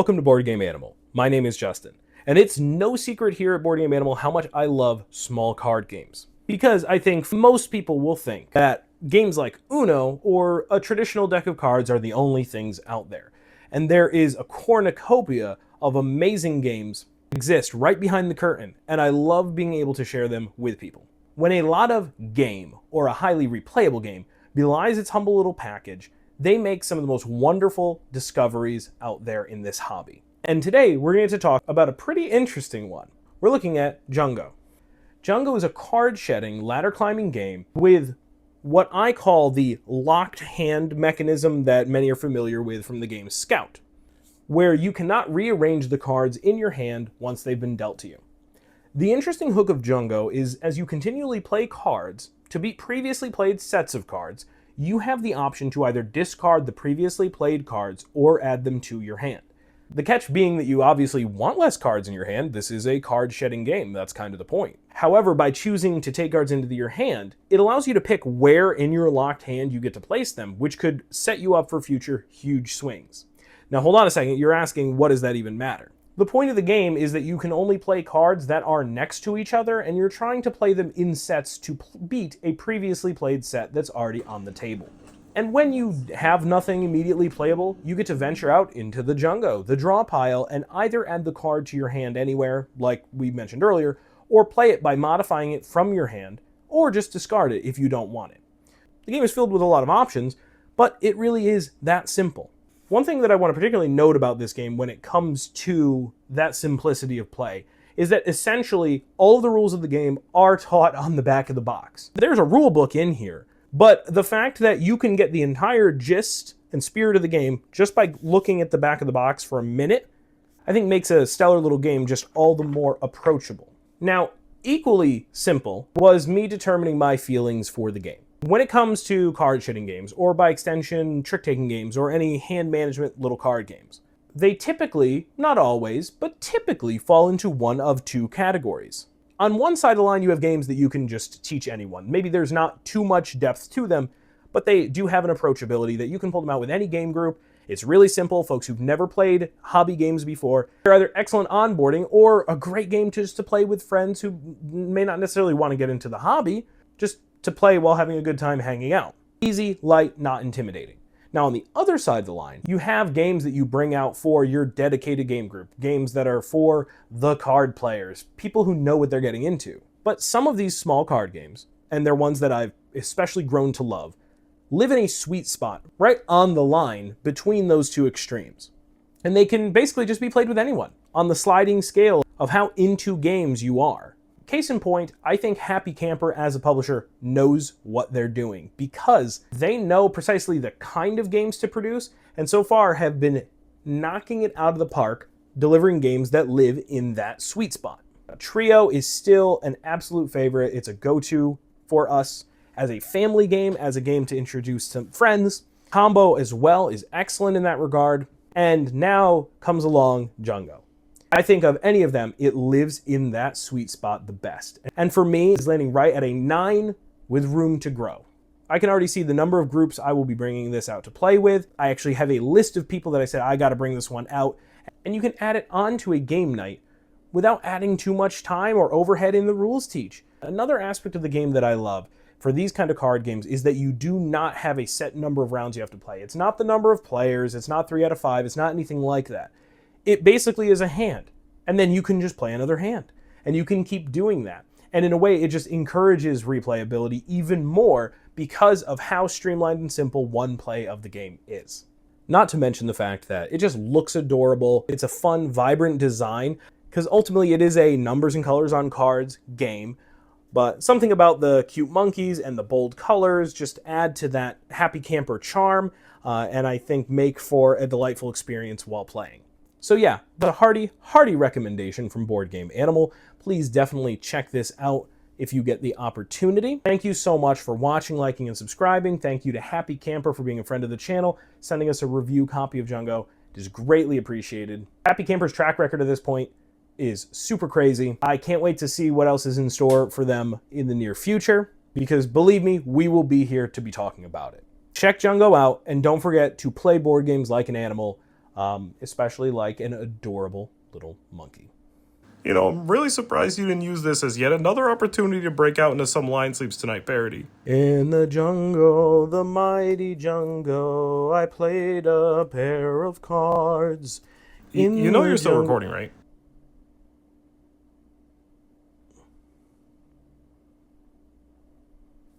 Welcome to Board Game Animal. My name is Justin, and it's no secret here at Board Game Animal how much I love small card games. Because I think most people will think that games like Uno or a traditional deck of cards are the only things out there. And there is a cornucopia of amazing games that exist right behind the curtain, and I love being able to share them with people. When a lot of game, or a highly replayable game, belies its humble little package, they make some of the most wonderful discoveries out there in this hobby. And today we're going to talk about a pretty interesting one. We're looking at Jungo. Jungo is a card-shedding, ladder-climbing game with what I call the locked hand mechanism that many are familiar with from the game Scout, where you cannot rearrange the cards in your hand once they've been dealt to you. The interesting hook of Jungo is as you continually play cards to beat previously played sets of cards, you have the option to either discard the previously played cards or add them to your hand. The catch being that you obviously want less cards in your hand. This is a card-shedding game, that's kind of the point. However, by choosing to take cards into your hand, it allows you to pick where in your locked hand you get to place them, which could set you up for future huge swings. Now hold on a second, you're asking, what does that even matter? The point of the game is that you can only play cards that are next to each other, and you're trying to play them in sets to beat a previously played set that's already on the table. And when you have nothing immediately playable, you get to venture out into the Jungo, the draw pile, and either add the card to your hand anywhere, like we mentioned earlier, or play it by modifying it from your hand, or just discard it if you don't want it. The game is filled with a lot of options, but it really is that simple. One thing that I want to particularly note about this game when it comes to that simplicity of play is that essentially all of the rules of the game are taught on the back of the box. There's a rule book in here, but the fact that you can get the entire gist and spirit of the game just by looking at the back of the box for a minute, I think makes a stellar little game just all the more approachable. Now, equally simple was me determining my feelings for the game. When it comes to card-shedding games, or by extension, trick-taking games, or any hand management little card games, they typically, not always, but typically fall into one of two categories. On one side of the line, you have games that you can just teach anyone. Maybe there's not too much depth to them, but they do have an approachability that you can pull them out with any game group. It's really simple. Folks who've never played hobby games before, they're either excellent onboarding or a great game just to play with friends who may not necessarily want to get into the hobby, just to play while having a good time hanging out. Easy, light, not intimidating. Now on the other side of the line, you have games that you bring out for your dedicated game group, games that are for the card players, people who know what they're getting into. But some of these small card games, and they're ones that I've especially grown to love, live in a sweet spot, right on the line between those two extremes. And they can basically just be played with anyone, on the sliding scale of how into games you are. Case in point, I think Happy Camper as a publisher knows what they're doing because they know precisely the kind of games to produce, and so far have been knocking it out of the park, delivering games that live in that sweet spot. Trio is still an absolute favorite. It's a go-to for us as a family game, as a game to introduce some friends. Combo as well is excellent in that regard, and now comes along Jungo. I think of any of them, it lives in that sweet spot the best. And for me, it's landing right at a 9 with room to grow. I can already see the number of groups I will be bringing this out to play with. I actually have a list of people that I said, I gotta bring this one out. And you can add it onto a game night without adding too much time or overhead in the rules teach. Another aspect of the game that I love for these kind of card games is that you do not have a set number of rounds you have to play. It's not the number of players, it's not 3 out of 5, it's not anything like that. It basically is a hand, and then you can just play another hand, and you can keep doing that. And in a way, it just encourages replayability even more because of how streamlined and simple one play of the game is. Not to mention the fact that it just looks adorable. It's a fun, vibrant design, because ultimately it is a numbers and colors on cards game, but something about the cute monkeys and the bold colors just add to that Happy Camper charm, and I think make for a delightful experience while playing. So yeah, the hearty recommendation from Board Game Animal. Please definitely check this out if you get the opportunity. Thank you so much for watching, liking, and subscribing. Thank you to Happy Camper for being a friend of the channel, sending us a review copy of Jungo. It is greatly appreciated. Happy Camper's track record at this point is super crazy. I can't wait to see what else is in store for them in the near future, because believe me, we will be here to be talking about it. Check Jungo out, and don't forget to play board games like an animal. especially like an adorable little monkey. You know, I'm really surprised you didn't use this as yet another opportunity to break out into some Lion Sleeps Tonight parody. In the jungle, the mighty jungle, I played a pair of cards. You In know the you're still jungle. recording, right?